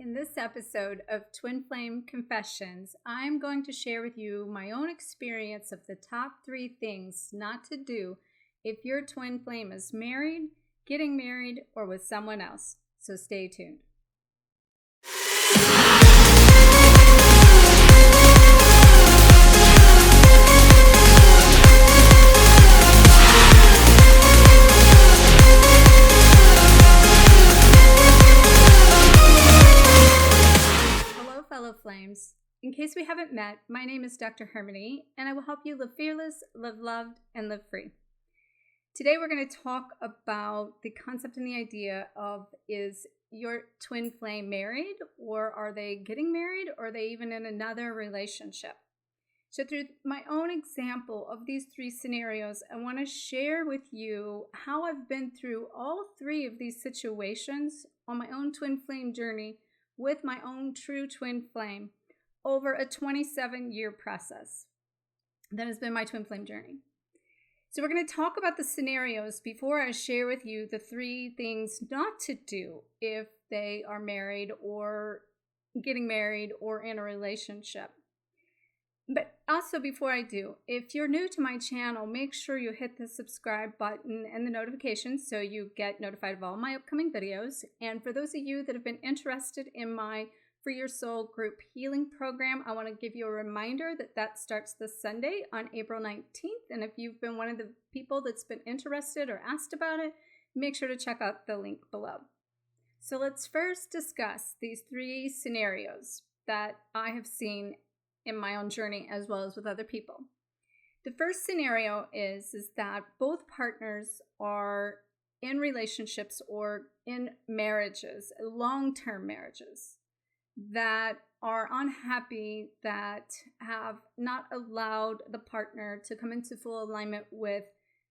In this episode of Twin Flame Confessions, I'm going to share with you my own experience of the top 3 things not to do if your twin flame is married, getting married, or with someone else. So stay tuned. Fellow flames, in case we haven't met, my name is Dr. Harmony, and I will help you live fearless, live loved, and live free. Today we're going to talk about the concept and the idea of, is your twin flame married, or are they getting married, or are they even in another relationship? So through my own example of these 3 scenarios, I want to share with you how I've been through all 3 of these situations on my own twin flame journey with my own true twin flame over a 27-year process. That has been my twin flame journey. So we're going to talk about the scenarios before I share with you the 3 things not to do if they are married or getting married or in a relationship. But also before I do, if you're new to my channel, make sure you hit the subscribe button and the notifications so you get notified of all my upcoming videos. And for those of you that have been interested in my Free Your Soul group healing program, I want to give you a reminder that that starts this Sunday on April 19th. And if you've been one of the people that's been interested or asked about it, make sure to check out the link below. So let's first discuss these 3 scenarios that I have seen in my own journey as well as with other people. The first scenario is that both partners are in relationships or in marriages, long-term marriages, that are unhappy, that have not allowed the partner to come into full alignment with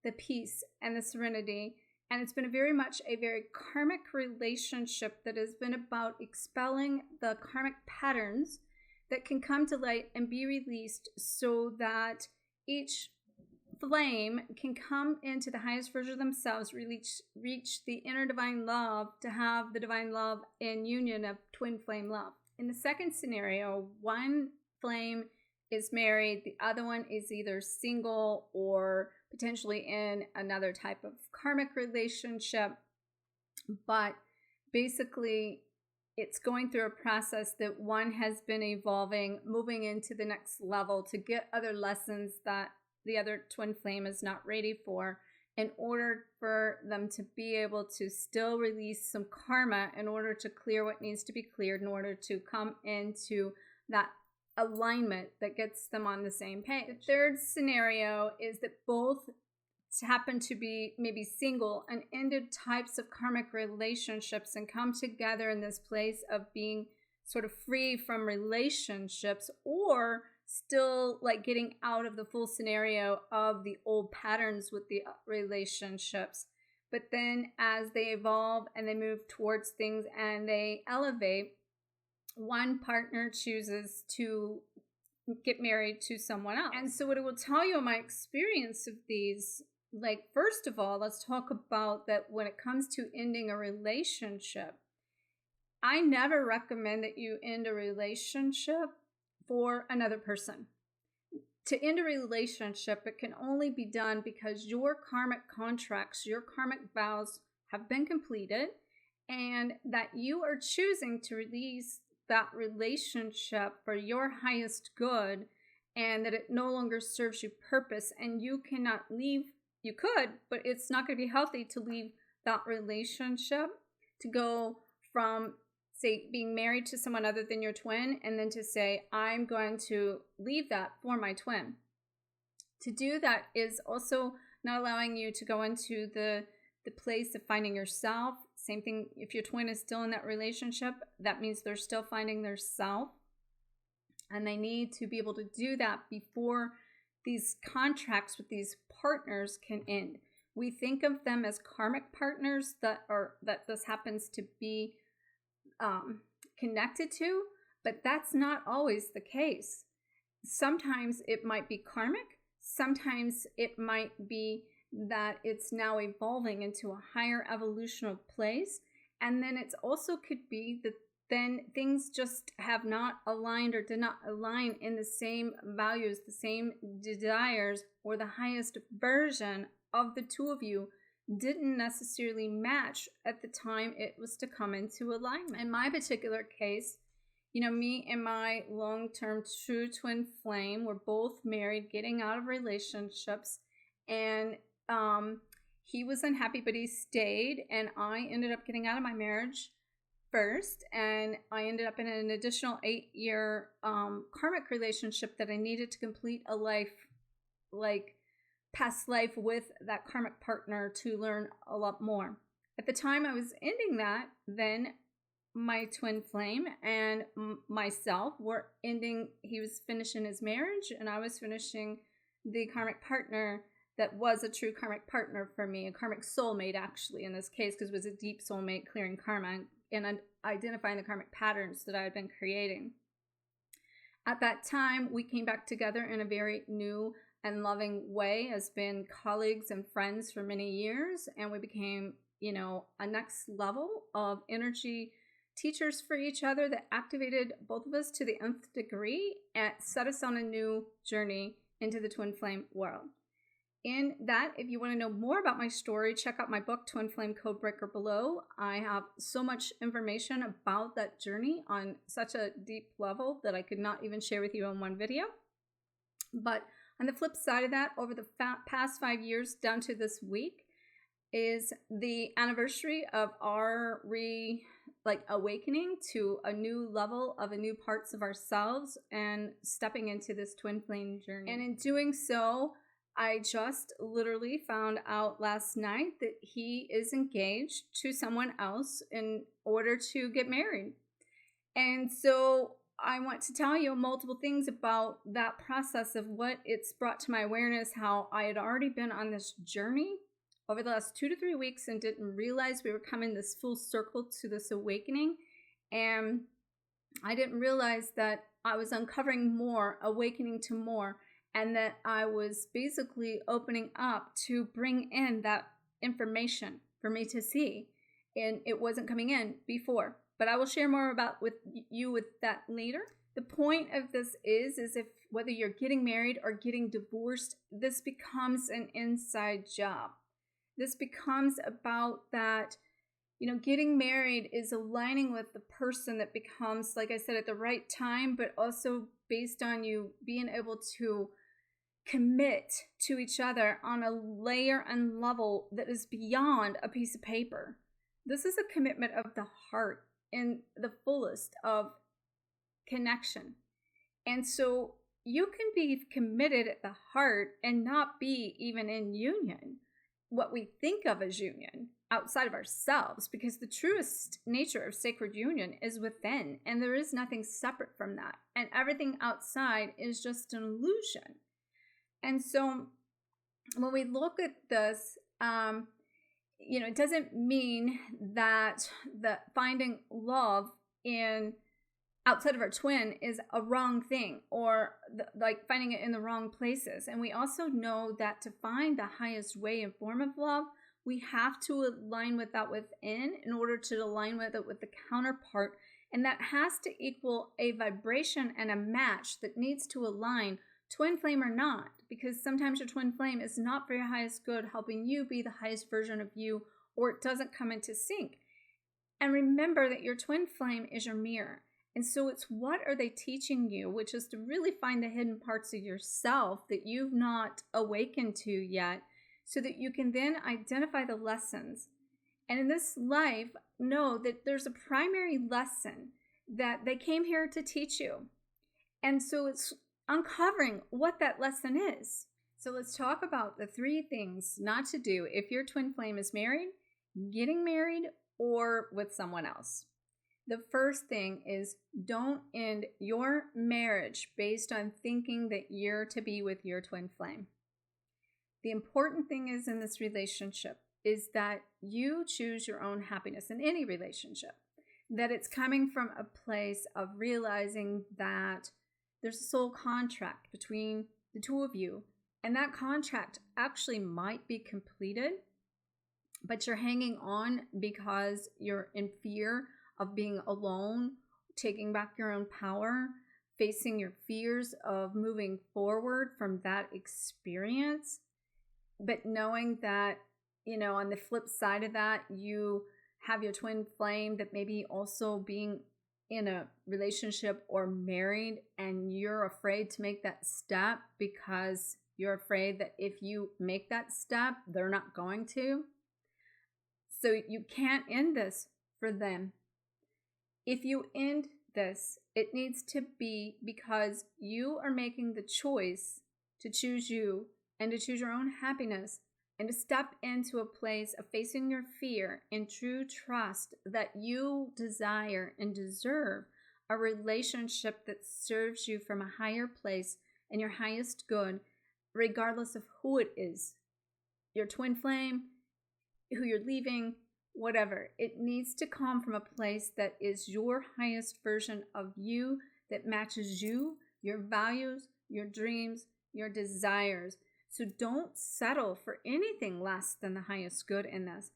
the peace and the serenity. And it's been very much a very karmic relationship that has been about expelling the karmic patterns that can come to light and be released so that each flame can come into the highest version of themselves, reach the inner divine love, to have the divine love in union of twin flame love. In the second scenario, one flame is married, the other one is either single or potentially in another type of karmic relationship, but basically it's going through a process that one has been evolving, moving into the next level to get other lessons that the other twin flame is not ready for, in order for them to be able to still release some karma in order to clear what needs to be cleared, in order to come into that alignment that gets them on the same page. The third scenario is that both happen to be maybe single and ended types of karmic relationships and come together in this place of being sort of free from relationships, or still like getting out of the full scenario of the old patterns with the relationships. But then as they evolve and they move towards things and they elevate, one partner chooses to get married to someone else. And so what it will tell you in my experience of these, like, first of all, let's talk about that when it comes to ending a relationship, I never recommend that you end a relationship for another person. To end a relationship, it can only be done because your karmic contracts, your karmic vows have been completed, and that you are choosing to release that relationship for your highest good, and that it no longer serves you purpose, and you cannot leave. You could, but it's not going to be healthy to leave that relationship, to go from, say, being married to someone other than your twin, and then to say, I'm going to leave that for my twin. To do that is also not allowing you to go into the place of finding yourself. Same thing, if your twin is still in that relationship, that means they're still finding their self. And they need to be able to do that before these contracts with these partners can end. We think of them as karmic partners that this happens to be connected to, but that's not always the case. Sometimes it might be karmic, sometimes it might be that it's now evolving into a higher evolutional place, and then it's also could be that then things just have not aligned or did not align in the same values, the same desires, or the highest version of the two of you didn't necessarily match at the time it was to come into alignment. In my particular case, me and my long-term true twin flame were both married, getting out of relationships, and he was unhappy, but he stayed, and I ended up getting out of my marriage first, and I ended up in an additional 8-year karmic relationship that I needed to complete a life, like past life, with that karmic partner to learn a lot more. At the time I was ending that, then my twin flame and myself were ending. He was finishing his marriage, and I was finishing the karmic partner that was a true karmic partner for me, a karmic soulmate actually in this case, because it was a deep soulmate clearing karma and identifying the karmic patterns that I had been creating. At that time, we came back together in a very new and loving way, as been colleagues and friends for many years, and we became, a next level of energy teachers for each other that activated both of us to the nth degree and set us on a new journey into the twin flame world. In that, if you want to know more about my story, check out my book, Twin Flame Codebreaker, below. I have so much information about that journey on such a deep level that I could not even share with you in one video. But on the flip side of that, over the past 5 years down to this week is the anniversary of our awakening to a new level of a new parts of ourselves and stepping into this twin flame journey. And in doing so, I just literally found out last night that he is engaged to someone else in order to get married. And so I want to tell you multiple things about that process of what it's brought to my awareness, how I had already been on this journey over the last 2 to 3 weeks and didn't realize we were coming this full circle to this awakening. And I didn't realize that I was uncovering more, awakening to more, and that I was basically opening up to bring in that information for me to see. And it wasn't coming in before. But I will share more about with that later. The point of this is if whether you're getting married or getting divorced, this becomes an inside job. This becomes about that, getting married is aligning with the person that becomes, like I said, at the right time, but also based on you being able to commit to each other on a layer and level that is beyond a piece of paper. This is a commitment of the heart in the fullest of connection. And so you can be committed at the heart and not be even in union, what we think of as union, outside of ourselves, because the truest nature of sacred union is within, and there is nothing separate from that. And everything outside is just an illusion. And so when we look at this, it doesn't mean that finding love in outside of our twin is a wrong thing, or finding it in the wrong places. And we also know that to find the highest way and form of love, we have to align with that within in order to align with it with the counterpart. And that has to equal a vibration and a match that needs to align, twin flame or not, because sometimes your twin flame is not for your highest good, helping you be the highest version of you, or it doesn't come into sync. And remember that your twin flame is your mirror. And so it's what are they teaching you, which is to really find the hidden parts of yourself that you've not awakened to yet, so that you can then identify the lessons. And in this life, know that there's a primary lesson that they came here to teach you. And so it's uncovering what that lesson is. So let's talk about the 3 things not to do if your twin flame is married, getting married, or with someone else. The first thing is don't end your marriage based on thinking that you're to be with your twin flame. The important thing is in this relationship is that you choose your own happiness in any relationship, that it's coming from a place of realizing that there's a soul contract between the two of you, and that contract actually might be completed, but you're hanging on because you're in fear of being alone, taking back your own power, facing your fears of moving forward from that experience, but knowing that, on the flip side of that, you have your twin flame that maybe also being in a relationship or married, and you're afraid to make that step because you're afraid that if you make that step, they're not going to. So you can't end this for them. If you end this, it needs to be because you are making the choice to choose you and to choose your own happiness and to step into a place of facing your fear in true trust that you desire and deserve a relationship that serves you from a higher place and your highest good, regardless of who it is, your twin flame, who you're leaving, whatever. It needs to come from a place that is your highest version of you, that matches you, your values, your dreams, your desires. So don't settle for anything less than the highest good in this.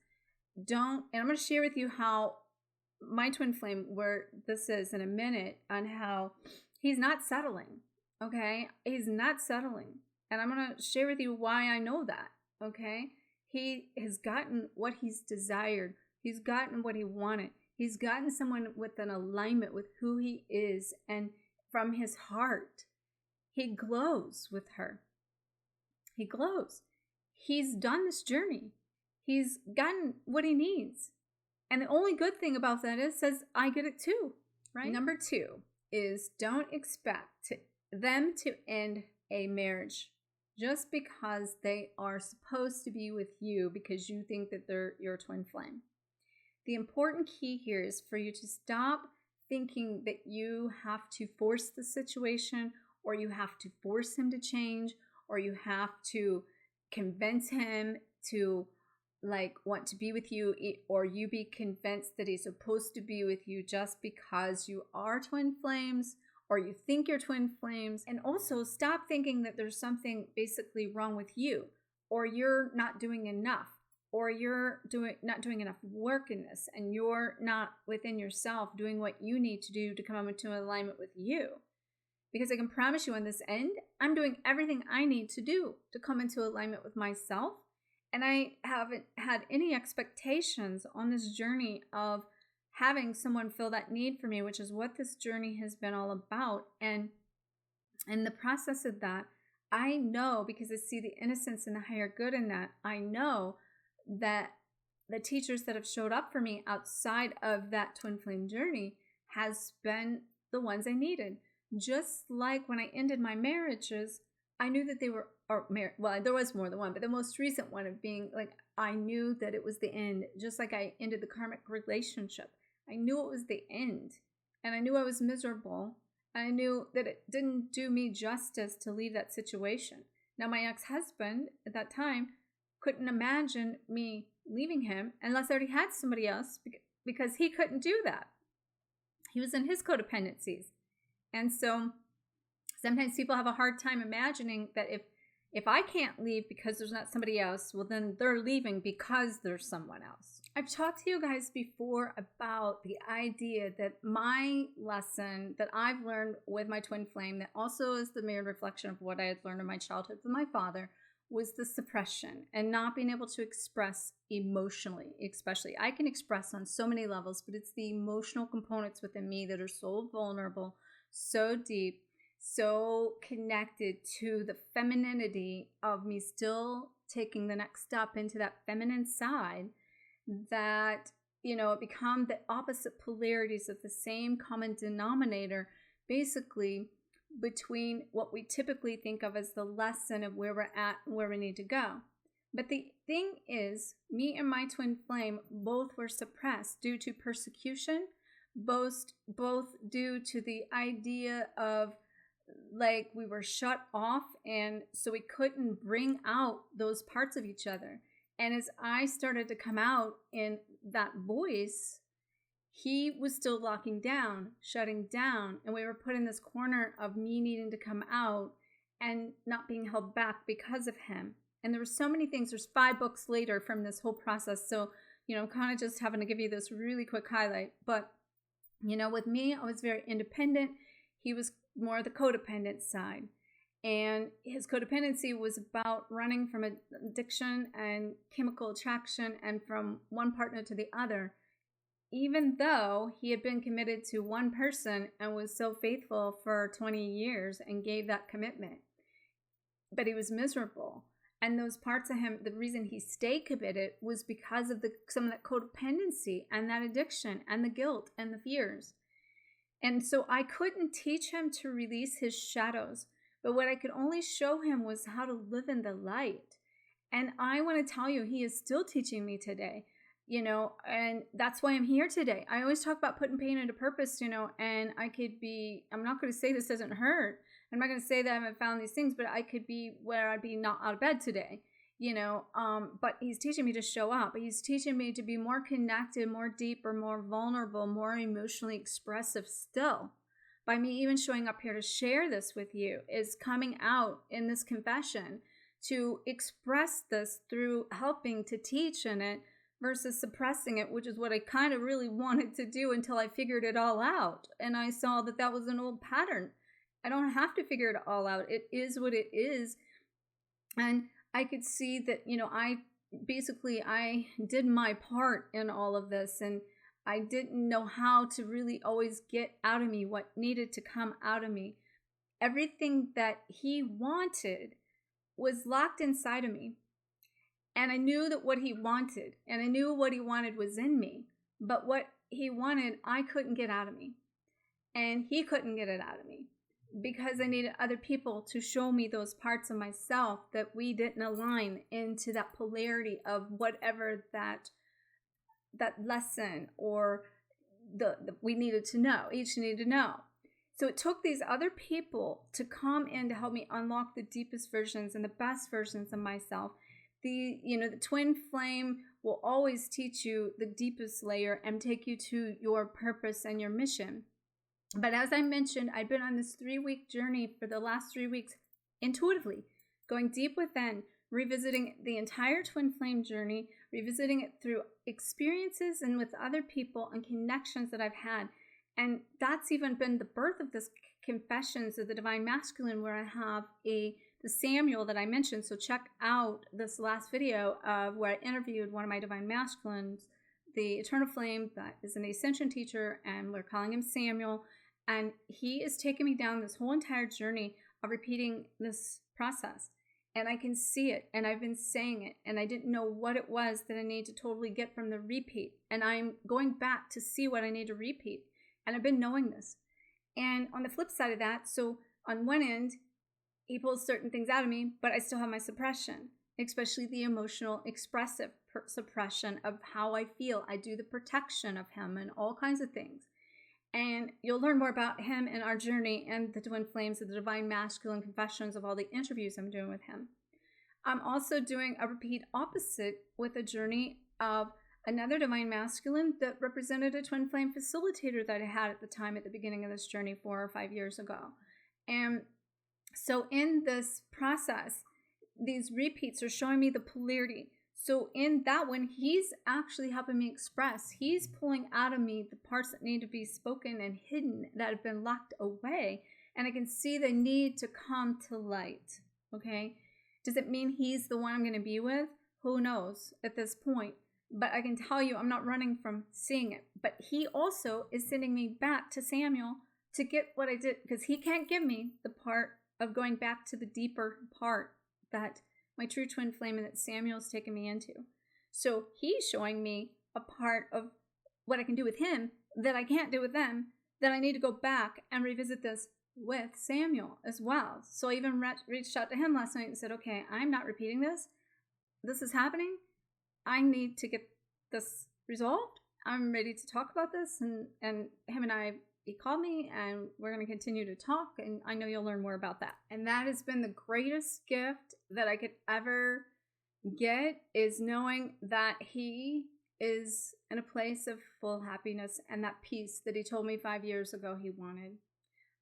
And I'm going to share with you how my twin flame, where this is in a minute, on how he's not settling. Okay? He's not settling. And I'm going to share with you why I know that. Okay? He has gotten what he's desired. He's gotten what he wanted. He's gotten someone with an alignment with who he is, and from his heart, he glows with her. He glows. He's done this journey. He's gotten what he needs. And the only good thing about that is, says, I get it too, right? Number 2 is, don't expect them to end a marriage just because they are supposed to be with you because you think that they're your twin flame. The important key here is for you to stop thinking that you have to force the situation, or you have to force him to change, or you have to convince him to want to be with you, or you be convinced that he's supposed to be with you just because you are twin flames, or you think you're twin flames. And also stop thinking that there's something basically wrong with you, or you're not doing enough, or you're not doing enough work in this, and you're not within yourself doing what you need to do to come into alignment with you. Because I can promise you, in this end, I'm doing everything I need to do to come into alignment with myself. And I haven't had any expectations on this journey of having someone fill that need for me, which is what this journey has been all about. And in the process of that, I know, because I see the innocence and the higher good in that, I know that the teachers that have showed up for me outside of that twin flame journey has been the ones I needed. Just like when I ended my marriages, I knew that they were, there was more than one, but the most recent one of being I knew that it was the end. Just like I ended the karmic relationship, I knew it was the end, and I knew I was miserable. And I knew that it didn't do me justice to leave that situation. Now, my ex-husband at that time couldn't imagine me leaving him unless I already had somebody else, because he couldn't do that. He was in his codependencies. And so sometimes people have a hard time imagining that if I can't leave because there's not somebody else, well, then they're leaving because there's someone else. I've talked to you guys before about the idea that my lesson that I've learned with my twin flame, that also is the mirrored reflection of what I had learned in my childhood with my father, was the suppression and not being able to express emotionally. Especially, I can express on so many levels, but it's the emotional components within me that are so vulnerable, so deep, so connected to the femininity of me still taking the next step into that feminine side, that, it become the opposite polarities of the same common denominator, basically, between what we typically think of as the lesson of where we're at and where we need to go. But the thing is, me and my twin flame both were suppressed due to persecution, both due to the idea of we were shut off, and so we couldn't bring out those parts of each other. And as I started to come out in that voice, he was still locking down, shutting down, and we were put in this corner of me needing to come out and not being held back because of him. And there were so many things. There's 5 books later from this whole process, so I'm kind of just having to give you this really quick highlight. But With me, I was very independent. He was more the codependent side. And his codependency was about running from addiction and chemical attraction and from one partner to the other, even though he had been committed to one person and was so faithful for 20 years and gave that commitment. But he was miserable. And those parts of him, the reason he stayed committed was because of some of that codependency and that addiction and the guilt and the fears. And so I couldn't teach him to release his shadows, but what I could only show him was how to live in the light. And I want to tell you, he is still teaching me today, and that's why I'm here today. I always talk about putting pain into purpose, and I'm not going to say this doesn't hurt. I'm not going to say that I haven't found these things, but I could be where I'd be not out of bed today, but he's teaching me to show up. He's teaching me to be more connected, more deeper, more vulnerable, more emotionally expressive still. By me even showing up here to share this with you is coming out in this confession to express this through helping to teach in it versus suppressing it, which is what I kind of really wanted to do until I figured it all out. And I saw that that was an old pattern. I don't have to figure it all out. It is what it is. And I could see that, I did my part in all of this, and I didn't know how to really always get out of me what needed to come out of me. Everything that he wanted was locked inside of me. And I knew that what he wanted, and I knew what he wanted was in me. But what he wanted, I couldn't get out of me. And he couldn't get it out of me because I needed other people to show me those parts of myself that we didn't align into that polarity of whatever that lesson or we needed to know, each needed to know. So it took these other people to come in to help me unlock the deepest versions and the best versions of myself. The twin flame will always teach you the deepest layer and take you to your purpose and your mission. But as I mentioned, I've been on this 3-week journey for the last 3 weeks, intuitively, going deep within, revisiting the entire twin flame journey, revisiting it through experiences and with other people and connections that I've had. And that's even been the birth of this Confessions of the Divine Masculine, where I have the Samuel that I mentioned. So check out this last video of where I interviewed one of my Divine Masculines, the Eternal Flame, that is an Ascension teacher, and we're calling him Samuel. And he is taking me down this whole entire journey of repeating this process. And I can see it, and I've been saying it, and I didn't know what it was that I need to totally get from the repeat. And I'm going back to see what I need to repeat. And I've been knowing this. And on the flip side of that, so on one end, he pulls certain things out of me, but I still have my suppression, especially the emotional expressive suppression of how I feel. I do the protection of him and all kinds of things. And you'll learn more about him in our journey and the twin flames of the Divine Masculine Confessions of all the interviews I'm doing with him. I'm also doing a repeat opposite with a journey of another Divine Masculine that represented a twin flame facilitator that I had at the time at the beginning of this journey 4 or 5 years ago. And so in this process, these repeats are showing me the polarity. So in that one, he's actually helping me express. He's pulling out of me the parts that need to be spoken and hidden that have been locked away. And I can see the need to come to light. Okay? Does it mean he's the one I'm going to be with? Who knows at this point? But I can tell you I'm not running from seeing it. But he also is sending me back to Samuel to get what I did, because he can't give me the part of going back to the deeper part that my true twin flame and that Samuel's taken me into. So he's showing me a part of what I can do with him that I can't do with them, that I need to go back and revisit this with Samuel as well. So I even reached out to him last night and said, okay, I'm not repeating this. This is happening. I need to get this resolved. I'm ready to talk about this. And him and I, he called me, and we're going to continue to talk, and I know you'll learn more about that. And that has been the greatest gift that I could ever get, is knowing that he is in a place of full happiness and that peace that he told me 5 years ago he wanted.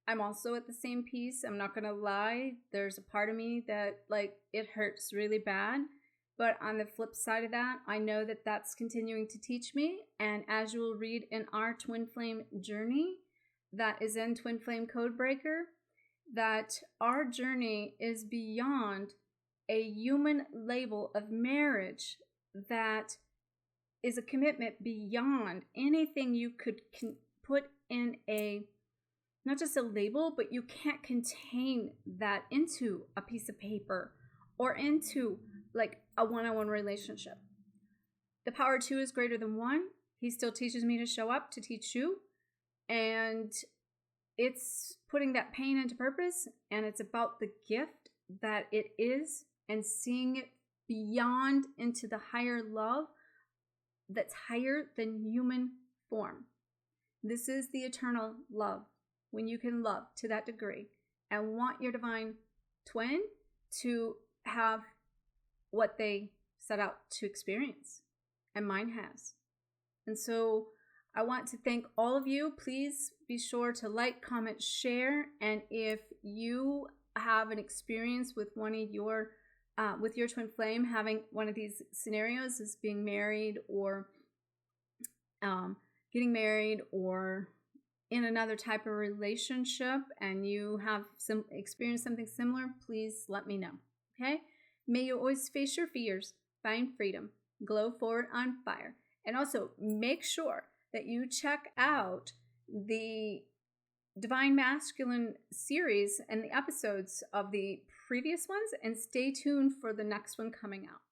I'm also at the same peace. I'm not going to lie. There's a part of me that, like, it hurts really bad, But on the flip side of that, I know that that's continuing to teach me. And as you will read in our Twin Flame journey that is in Twin Flame Codebreaker, that our journey is beyond a human label of marriage, that is a commitment beyond anything you could put in a, not just a label, but you can't contain that into a piece of paper or into like a one-on-one relationship. The power of 2 is greater than 1. He still teaches me to show up, to teach you. And it's putting that pain into purpose, and it's about the gift that it is and seeing it beyond into the higher love that's higher than human form. This is the eternal love, when you can love to that degree and want your divine twin to have what they set out to experience, and mine has. And so I want to thank all of you. Please be sure to like, comment, share, and if you have an experience with one of your with your twin flame having one of these scenarios, as being married or getting married or in another type of relationship, and you have experienced something similar, please let me know. Okay? May you always face your fears, find freedom, glow forward on fire. And also make sure that you check out the Divine Masculine series and the episodes of the previous ones, and stay tuned for the next one coming out.